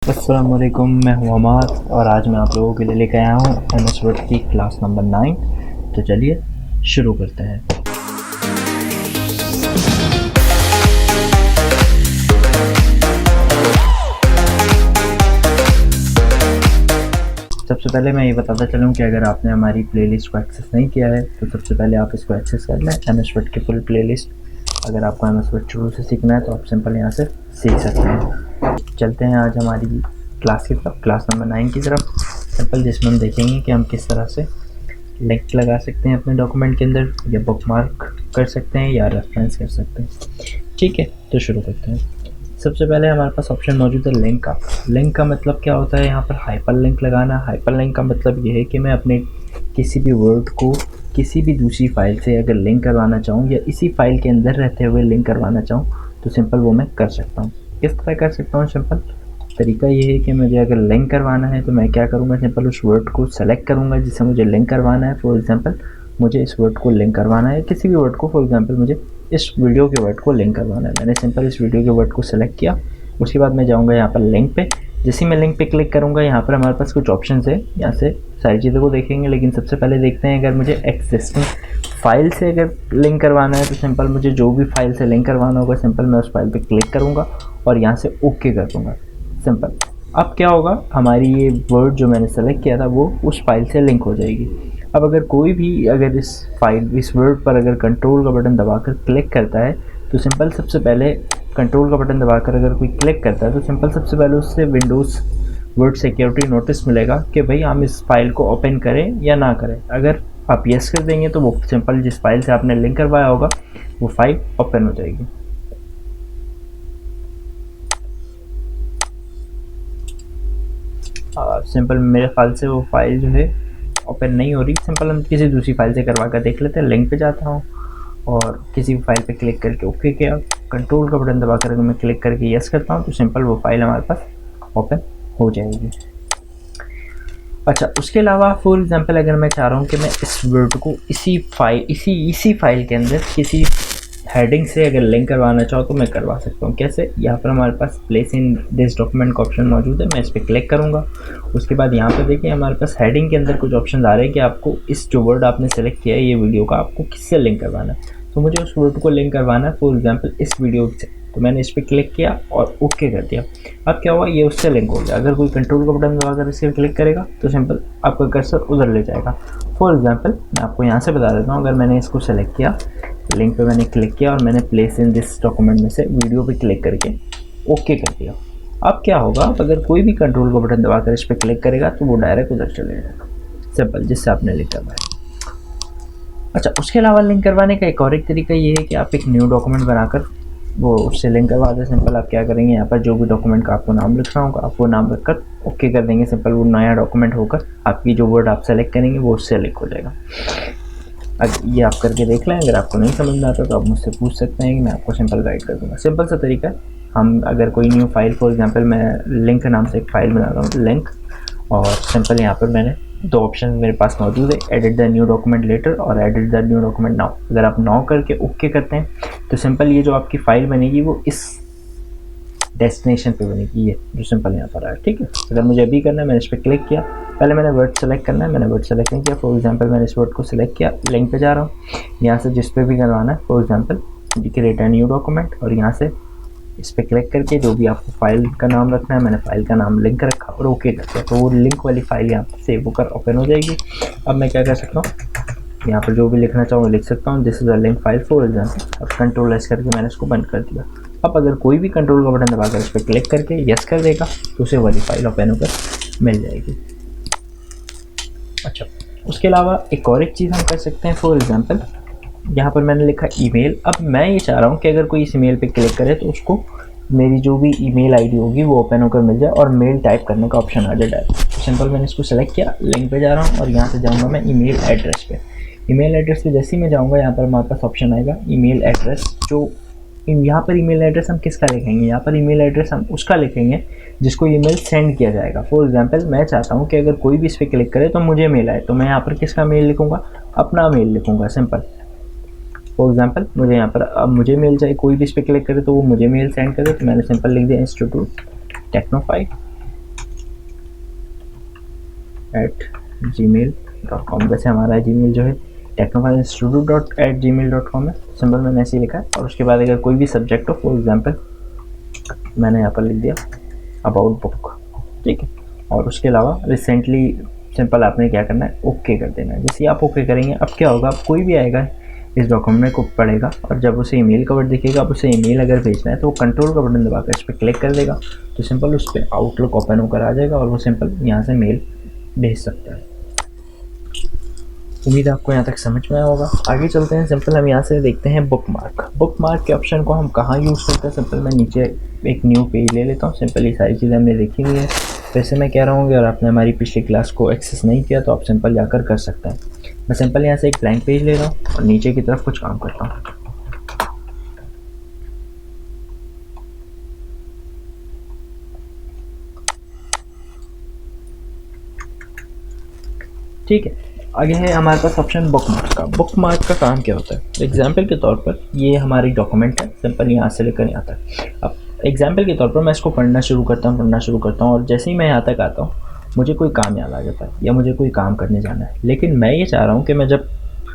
अस्सलामुअलैकुम, मैं हूं अमार और आज मैं आप लोगों के लिए लेकर आया हूं MS वर्ड की क्लास नंबर 9। तो चलिए शुरू करते हैं। सबसे पहले मैं ये बताता चलूं कि अगर आपने हमारी प्लेलिस्ट को एक्सेस नहीं किया है तो सबसे पहले आप इसको एक्सेस कर लें। MS वर्ड की फुल प्लेलिस्ट। अगर आपको MS वर्ड शुरू से सीखना है तो आप सिंपल यहाँ से सीख सकते हैं। चलते हैं आज हमारी क्लास की तरफ, क्लास नंबर 9 की तरफ सिंपल, जिसमें हम देखेंगे कि हम किस तरह से लिंक लगा सकते हैं अपने डॉक्यूमेंट के अंदर, या बुकमार्क कर सकते हैं या रेफरेंस कर सकते हैं। ठीक है, तो शुरू करते हैं। सबसे पहले हमारे पास ऑप्शन मौजूद है लिंक का। लिंक का मतलब क्या होता है? यहाँ पर हाइपर लिंक लगाना। हाइपर लिंक का मतलब ये है कि मैं अपने किसी भी वर्ड को किसी भी दूसरी फाइल से अगर लिंक करवाना चाहूँ या इसी फाइल के अंदर रहते हुए लिंक करवाना चाहूँ तो सिंपल वो मैं कर सकता हूँ। किस तरह कर सकता हूँ? सिंपल तरीका ये है कि मुझे अगर लिंक करवाना है तो मैं क्या करूँगा, सिंपल उस वर्ड को सेलेक्ट करूँगा जिसे मुझे लिंक करवाना है। फॉर एग्जांपल मुझे इस वर्ड को लिंक करवाना है, किसी भी वर्ड को। फॉर एग्जांपल मुझे इस वीडियो के वर्ड को लिंक करवाना है। मैंने सिंपल इस वीडियो के वर्ड को सेलेक्ट किया। उसके बाद मैं जाऊँगा यहाँ पर लिंक पे। जैसे मैं लिंक पे क्लिक करूँगा, यहाँ पर हमारे पास कुछ ऑप्शन है। यहाँ से सारी चीज़ों को देखेंगे, लेकिन सबसे पहले देखते हैं अगर मुझे एग्जिस्टिंग फाइल से अगर लिंक करवाना है तो सिंपल मुझे जो भी फाइल से लिंक करवाना होगा सिंपल मैं उस फाइल पे क्लिक करूँगा और यहाँ से ओके कर दूँगा। सिंपल अब क्या होगा, हमारी ये वर्ड जो मैंने सेलेक्ट किया था वो उस फाइल से लिंक हो जाएगी। अब अगर कोई भी अगर इस वर्ड पर अगर कंट्रोल का बटन दबाकर क्लिक करता है तो सिंपल सबसे पहले कंट्रोल का बटन दबाकर अगर कोई क्लिक करता है तो सिंपल सबसे पहले उससे विंडोज़ वर्ड सिक्योरिटी नोटिस मिलेगा कि भाई हम इस फाइल को ओपन करें या ना करें। अगर आप यस कर देंगे तो वो सिंपल जिस फाइल से आपने लिंक करवाया होगा वो फाइल ओपन हो जाएगी। सिंपल मेरे ख्याल से वो फाइल जो है ओपन नहीं हो रही। सिंपल हम किसी दूसरी फाइल से करवा कर देख लेते हैं। लिंक पे जाता हूँ और किसी भी फाइल पे क्लिक करके ओके किया, कंट्रोल का बटन दबाकर अगर मैं क्लिक करके यस करता हूँ तो सिंपल वो फाइल हमारे पास ओपन हो जाएगी। अच्छा, उसके अलावा फॉर एग्जांपल अगर मैं चाह रहा हूँ कि मैं इस वर्ड को इसी फाइल के अंदर किसी हेडिंग से अगर लिंक करवाना चाहो तो मैं करवा सकता हूँ। कैसे? यहाँ पर हमारे पास प्लेस इन दिस डॉक्यूमेंट का ऑप्शन मौजूद है। मैं इस पर क्लिक करूँगा। उसके बाद यहाँ पर देखिए हमारे पास हेडिंग के अंदर कुछ ऑप्शन आ रहे हैं कि आपको इस जो वर्ड आपने सेलेक्ट किया है ये वीडियो का, आपको किससे लिंक करवाना है। तो मुझे उस वर्ड को लिंक करवाना है फॉर एग्जाम्पल इस वीडियो से, तो मैंने इस पर क्लिक किया और ओके कर दिया। अब क्या हुआ, ये उससे लिंक हो गया। अगर कोई कंट्रोल का बटन दबाकर इस पर क्लिक करेगा तो सिंपल आपका कर्सर उधर ले जाएगा। फॉर एग्जाम्पल मैं आपको यहाँ से बता देता हूँ, अगर मैंने इसको सेलेक्ट किया, लिंक पे मैंने क्लिक किया और मैंने प्लेस इन दिस डॉक्यूमेंट में से वीडियो पे क्लिक करके ओके कर दिया। अब क्या होगा, अगर कोई भी कंट्रोल का बटन दबाकर इस पर क्लिक करेगा तो वो डायरेक्ट उधर चले जाएगा, सिंपल जिससे आपने लिंक करवाया। अच्छा, उसके अलावा लिंक करवाने का एक और एक तरीका ये है कि आप एक न्यू डॉक्यूमेंट बनाकर वो उससे लिंक करवा दें। सिंपल आप क्या करेंगे, यहाँ पर जो भी डॉक्यूमेंट का आपको नाम लिखना होगा आप वो नाम रखकर ओके कर देंगे। सिंपल वो नया डॉक्यूमेंट होकर आपकी जो वर्ड आप सेलेक्ट करेंगे वो उससे लिंक हो जाएगा। अब ये आप करके देख लें। अगर आपको नहीं समझ में आता तो आप मुझसे पूछ सकते हैं कि मैं आपको सिंपल गाइड कर दूँगा। सिंपल सा तरीका है, हम अगर कोई न्यू फाइल, फॉर एग्जांपल मैं लिंक नाम से एक फ़ाइल बना रहा हूँ लिंक, और सिंपल यहाँ पर मैंने दो ऑप्शन मेरे पास मौजूद है, edit the new document later or edit the new document now. अगर आप नाउ करके ओके करते हैं तो सिंपल ये जो आपकी फ़ाइल बनेगी वो इस डेस्टिनेशन पे बनेगी, ये जो सिंपल यहाँ पर है। ठीक है, अगर मुझे अभी करना है, मैंने इस पर क्लिक किया, पहले मैंने वर्ड सेलेक्ट करना है, मैंने वर्ड सेलेक्ट नहीं किया। फॉर एग्जांपल मैंने इस वर्ड को सिलेक्ट किया, लिंक पे जा रहा हूँ, यहाँ से जिस पे भी करवाना है, for example create a new document, और यहाँ से इस पर क्लिक करके जो भी आपको फाइल का नाम रखना है, मैंने फाइल का नाम लिंक रखा और ओके कर दिया, तो वो लिंक वाली फाइल यहाँ पर सेव होकर ओपन हो जाएगी। अब मैं क्या कर सकता हूँ, यहाँ पर जो भी लिखना चाहूँ लिख सकता हूँ, this is a link file for example. अब कंट्रोल एस करके मैंने इसको बंद कर दिया। अब अगर कोई भी कंट्रोल का बटन दबाकर इस पर क्लिक करके यस कर देगा तो उसे वाली फाइल ओपन होकर मिल जाएगी। अच्छा, उसके अलावा एक और एक चीज़ हम कर सकते हैं। फॉर एग्जांपल यहाँ पर मैंने लिखा ईमेल। अब मैं ये चाह रहा हूँ कि अगर कोई इस ईमेल पे क्लिक करे तो उसको मेरी जो भी ईमेल आईडी होगी वो ओपन होकर मिल जाए और मेल टाइप करने का ऑप्शन आ जाए डायरेक्ट। तो सिंपल मैंने इसको सेलेक्ट किया, लिंक पे जा रहा हूँ और यहाँ से जाऊँगा मैं ईमेल एड्रेस पे। ईमेल एड्रेस पे जैसे ही मैं जाऊँगा यहाँ पर हमारे पास ऑप्शन आएगा ईमेल एड्रेस। जो यहाँ पर ईमेल एड्रेस हम किसका लिखेंगे, यहाँ पर ईमेल एड्रेस हम उसका लिखेंगे जिसको ईमेल सेंड किया जाएगा। फॉर एग्जांपल मैं चाहता हूँ कि अगर कोई भी इस पर क्लिक करे तो मुझे मेल आए, तो मैं यहाँ पर किसका मेल लिखूँगा, अपना मेल लिखूँगा। सिंपल फॉर एग्जांपल मुझे यहाँ पर अब मुझे मेल चाहिए, कोई भी इस पर क्लिक करे तो वो मुझे मेल सेंड करे, तो मैंने सिंपल लिख दिया इंस्टीट्यूट टेक्नोफाई @gmail.com। वैसे हमारा जीमेल जो है technofileinstitute@gmail.com है, सिंपल मैंने ऐसे ही लिखा है। और उसके बाद अगर कोई भी सब्जेक्ट हो, फॉर एग्जांपल मैंने यहाँ पर लिख दिया अबाउट बुक, ठीक है। और उसके अलावा रिसेंटली सिंपल आपने क्या करना है, ओके कर देना है। जैसे आप ओके करेंगे, अब क्या होगा, अब कोई भी आएगा इस डॉक्यूमेंट को पढ़ेगा और जब उसे ईमेल का बटन दिखेगा, अब उसे ईमेल अगर भेजना है तो वो कंट्रोल का बटन दबाकर इस पर क्लिक कर देगा, तो सिंपल उस पर आउटलुक ओपन होकर आ जाएगा और वो सिंपल यहाँ से मेल भेज सकता है। उम्मीद है आपको यहाँ तक समझ में आया होगा। आगे चलते हैं। सिंपल हम यहाँ से देखते हैं बुक मार्क के ऑप्शन को हम कहाँ यूज़ करते हैं। सिंपल मैं नीचे एक न्यू पेज ले लेता हूँ। सिंपल ये सारी चीज़ें हमने देखी हुई है। वैसे मैं कह रहा हूँ अगर आपने हमारी पिछली क्लास को एक्सेस नहीं किया तो आप सिंपल जाकर कर सकते हैं। मैं सिंपल यहाँ से एक ब्लैंक पेज ले रहा हूँ और नीचे की तरफ कुछ काम करता हूँ। ठीक है, आगे है हमारे पास ऑप्शन बुक मार्क का काम क्या होता है। एग्जाम्पल के तौर पर ये हमारी डॉक्यूमेंट है, सिंपल यहाँ से लेकर यहाँ तक। अब एग्जाम्पल के तौर पर मैं इसको पढ़ना शुरू करता हूँ और जैसे ही मैं यहाँ तक आता हूँ मुझे कोई काम याद आ जाता है या मुझे कोई काम करने जाना है। लेकिन मैं ये चाह रहा हूँ कि मैं जब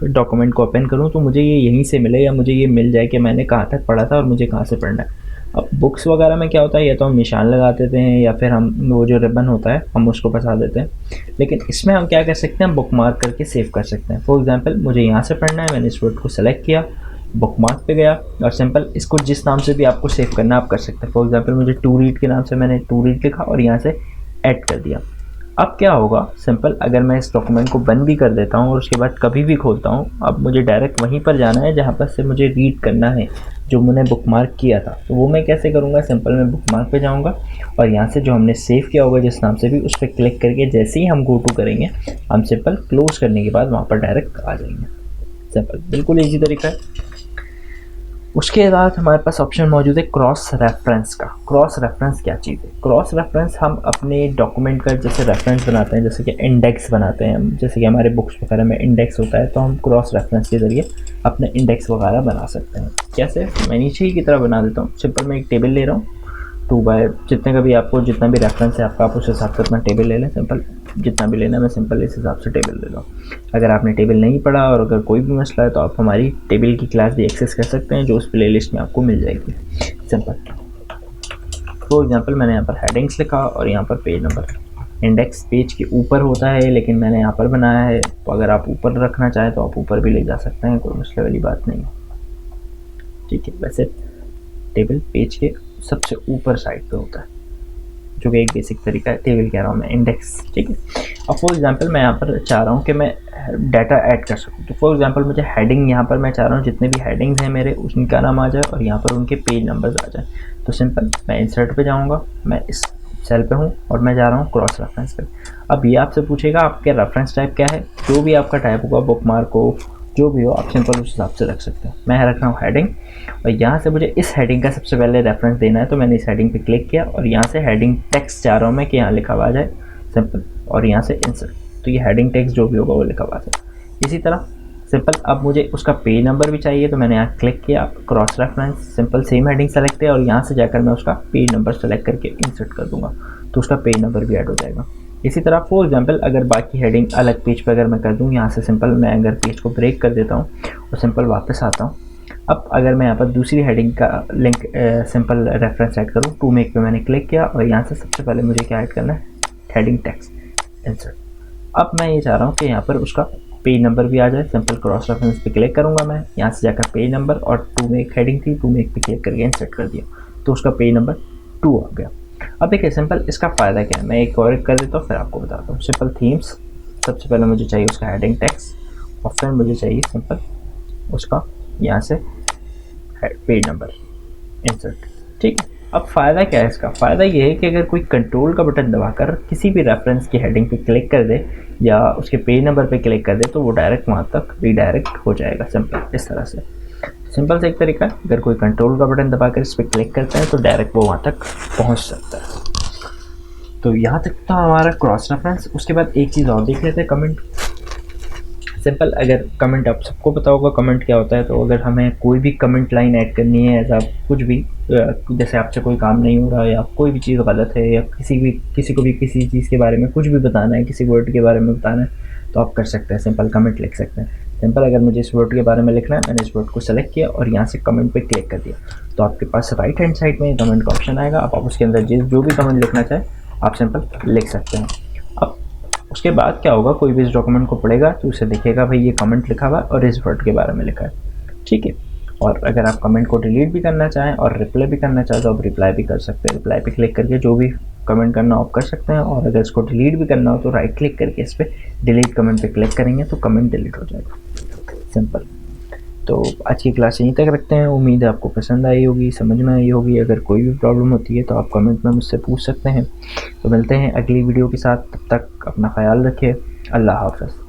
डॉक्यूमेंट को ओपन करूँ तो मुझे ये यहीं से मिले या मुझे ये मिल जाए कि मैंने कहाँ तक पढ़ा था और मुझे कहाँ से पढ़ना है। अब बुक्स वगैरह में क्या होता है, या तो हम निशान लगा देते हैं या फिर हम वो जो रिबन होता है हम उसको फंसा देते हैं। लेकिन इसमें हम क्या कर सकते हैं, बुक मार्क करके सेव कर सकते हैं। फॉर एग्जांपल मुझे यहाँ से पढ़ना है, मैंने इस वर्ड को सेलेक्ट किया, बुक मार्क पे गया और सिंपल इसको जिस नाम से भी आपको सेव करना आप कर सकते हैं। फॉर एग्जांपल मुझे टू रीड के नाम से मैंने टू रीड लिखा और यहाँ से ऐड कर दिया। अब क्या होगा, सिंपल अगर मैं इस डॉक्यूमेंट को बंद भी कर देता हूँ और उसके बाद कभी भी खोलता हूँ, अब मुझे डायरेक्ट वहीं पर जाना है जहाँ पर से मुझे रीड करना है जो मैंने बुकमार्क किया था। तो वो मैं कैसे करूँगा, सिंपल मैं बुकमार्क पे जाऊँगा और यहाँ से जो हमने सेव किया होगा जिस नाम से भी, उस पर क्लिक करके जैसे ही हम गो टू करेंगे हम सिंपल क्लोज करने के बाद वहाँ पर डायरेक्ट आ जाएंगे। सिंपल बिल्कुल ईजी तरीका है। उसके बाद हमारे पास ऑप्शन मौजूद है क्रॉस रेफरेंस का। क्रॉस रेफरेंस क्या चीज़ है? क्रॉस रेफरेंस हम अपने डॉक्यूमेंट का जैसे रेफरेंस बनाते हैं, जैसे कि इंडेक्स बनाते हैं, जैसे कि हमारे बुक्स वगैरह में इंडेक्स होता है, तो हम क्रॉस रेफरेंस के ज़रिए अपने इंडेक्स वगैरह बना सकते हैं। कैसे? मैं नीचे ही की तरह बना देता हूँ। सिंपल मैं एक टेबल ले रहा हूँ 2 बाय जितने का भी आपको जितना भी रेफरेंस है आपका, आप उस हिसाब से अपना टेबल ले लें। सिंपल जितना भी लेना है मैं सिंपल इस हिसाब से टेबल ले लूँ। अगर आपने टेबल नहीं पढ़ा और अगर कोई भी मसला है तो आप हमारी टेबल की क्लास भी एक्सेस कर सकते हैं जो उस प्लेलिस्ट में आपको मिल जाएगी। सिंपल फॉर एग्जांपल मैंने यहाँ पर हेडिंग्स लिखा और यहाँ पर पेज नंबर। इंडेक्स पेज के ऊपर होता है लेकिन मैंने यहाँ पर बनाया है, तो अगर आप ऊपर रखना चाहें तो आप ऊपर भी ले जा सकते हैं, कोई मसले वाली बात नहीं। ठीक है, वैसे टेबल पेज के सबसे ऊपर साइड पे होता है, जो कि एक बेसिक तरीका है। टेबल कह रहा हूँ मैं, इंडेक्स। ठीक है, अब फॉर एग्जांपल मैं यहाँ पर चाह रहा हूँ कि मैं डाटा ऐड कर सकूँ, तो फॉर एग्जांपल मुझे हेडिंग यहाँ पर मैं चाह रहा हूँ जितने भी हेडिंग्स हैं मेरे उनका नाम आ जाए और यहाँ पर उनके पेज नंबर्स आ जाए। तो सिंपल मैं इंसर्ट पे जाऊँगा, मैं इस सेल पे हूँ और मैं जा रहा हूँ क्रॉस रेफरेंस पे। अब ये आपसे पूछेगा आपके रेफरेंस टाइप क्या है, जो भी आपका टाइप होगा, बुकमार्क हो जो भी हो, आप सिंपल उस हिसाब से रख सकते हैं। मैं रख रहा हूँ हेडिंग और यहाँ से मुझे इस हेडिंग का सबसे पहले रेफरेंस देना है, तो मैंने इस हेडिंग पे क्लिक किया और यहाँ से हेडिंग टेक्स्ट चाह रहा हूँ मैं कि यहाँ लिखा हुआ आ जाए सिंपल, और यहाँ से इंसर्ट, तो ये हेडिंग टेक्स्ट जो भी होगा वो लिखा हुआ आ जाए। इसी तरह सिंपल अब मुझे उसका पेज नंबर भी चाहिए, तो मैंने यहाँ क्लिक किया, cross reference, simple same heading select किया और यहाँ से जाकर मैं उसका पेज नंबर सेलेक्ट करके इंसर्ट कर दूँगा, तो उसका पेज नंबर भी ऐड हो जाएगा। इसी तरह फॉर एग्जांपल अगर बाकी हेडिंग अलग पेज पर अगर मैं कर दूँ, यहाँ से सिंपल मैं अगर पेज को ब्रेक कर देता हूँ और सिंपल वापस आता हूँ। अब अगर मैं यहाँ पर दूसरी हेडिंग का लिंक सिंपल रेफरेंस ऐड करूँ, टू मेक पे मैंने क्लिक किया और यहाँ से सबसे पहले मुझे क्या ऐड करना है, हेडिंग टेक्स्ट इंसर्ट। अब मैं ये चाह रहा हूँ कि यहाँ पर उसका पेज नंबर भी आ जाए, सिंपल क्रॉस रेफरेंस पे क्लिक करूँगा मैं, यहाँ से जाकर पेज नंबर और टू मेक हेडिंग थी, टू मेक पे क्लिक करके इंसर्ट कर दिया, तो उसका पेज नंबर 2 आ गया। अब देखिए सिंपल इसका फ़ायदा क्या है, मैं एक और कर देता हूँ फिर आपको बताता हूँ। सिंपल थीम्स, सबसे पहले मुझे चाहिए उसका हेडिंग टेक्स्ट और फिर मुझे चाहिए सिंपल उसका यहाँ से पेज नंबर इंसर्ट। ठीक है, अब फ़ायदा क्या है इसका? फ़ायदा ये है कि अगर कोई कंट्रोल का बटन दबाकर किसी भी रेफरेंस की हेडिंग पे क्लिक कर दे या उसके पेज नंबर पे क्लिक कर दे तो वो डायरेक्ट वहाँ तक रीडायरेक्ट हो जाएगा। सिंपल इस तरह से, सिंपल से एक तरीका है, अगर कोई कंट्रोल का बटन दबाकर इस पर क्लिक करता है तो डायरेक्ट वो वहाँ तक पहुँच सकता है। तो यहाँ तक था हमारा क्रॉस रेफरेंस। उसके बाद एक चीज़ और देख लेते हैं, कमेंट। सिंपल। अगर कमेंट, आप सबको पता होगा कमेंट क्या होता है, तो अगर हमें कोई भी कमेंट लाइन ऐड करनी है ऐसा कुछ भी, जैसे आपसे कोई काम नहीं हो रहा या कोई भी चीज़ गलत है या किसी को भी किसी चीज़ के बारे में कुछ भी बताना है, किसी वर्ड के बारे में बताना है, तो आप कर सकते हैं, सिंपल कमेंट लिख सकते हैं। सिंपल, अगर मुझे इस वर्ड के बारे में लिखना है, मैंने इस वर्ड को सेलेक्ट किया और यहाँ से कमेंट पे क्लिक कर दिया, तो आपके पास राइट हैंड साइड में कमेंट का ऑप्शन आएगा। आप उसके अंदर जो भी कमेंट लिखना चाहें आप सिंपल लिख सकते हैं। अब उसके बाद क्या होगा, कोई भी इस डॉक्यूमेंट को पढ़ेगा तो उसे दिखेगा भाई ये कमेंट लिखा हुआ है और इस वर्ड के बारे में लिखा है, ठीक है। और अगर आप कमेंट को डिलीट भी करना चाहें और रिप्लाई भी करना चाहें तो आप रिप्लाई भी कर सकते हैं। रिप्लाई पे क्लिक करके जो भी कमेंट करना आप कर सकते हैं, और अगर इसको डिलीट भी करना हो तो राइट क्लिक करके इस पर डिलीट कमेंट पे क्लिक करेंगे तो कमेंट डिलीट हो जाएगा, सिंपल। तो आज की क्लास यहीं तक रखते हैं। उम्मीद है आपको पसंद आई होगी, समझ में आई होगी। अगर कोई भी प्रॉब्लम होती है तो आप कमेंट में मुझसे पूछ सकते हैं। तो मिलते हैं अगली वीडियो के साथ, तब तक अपना ख्याल रखिए। अल्लाह हाफ़िज़।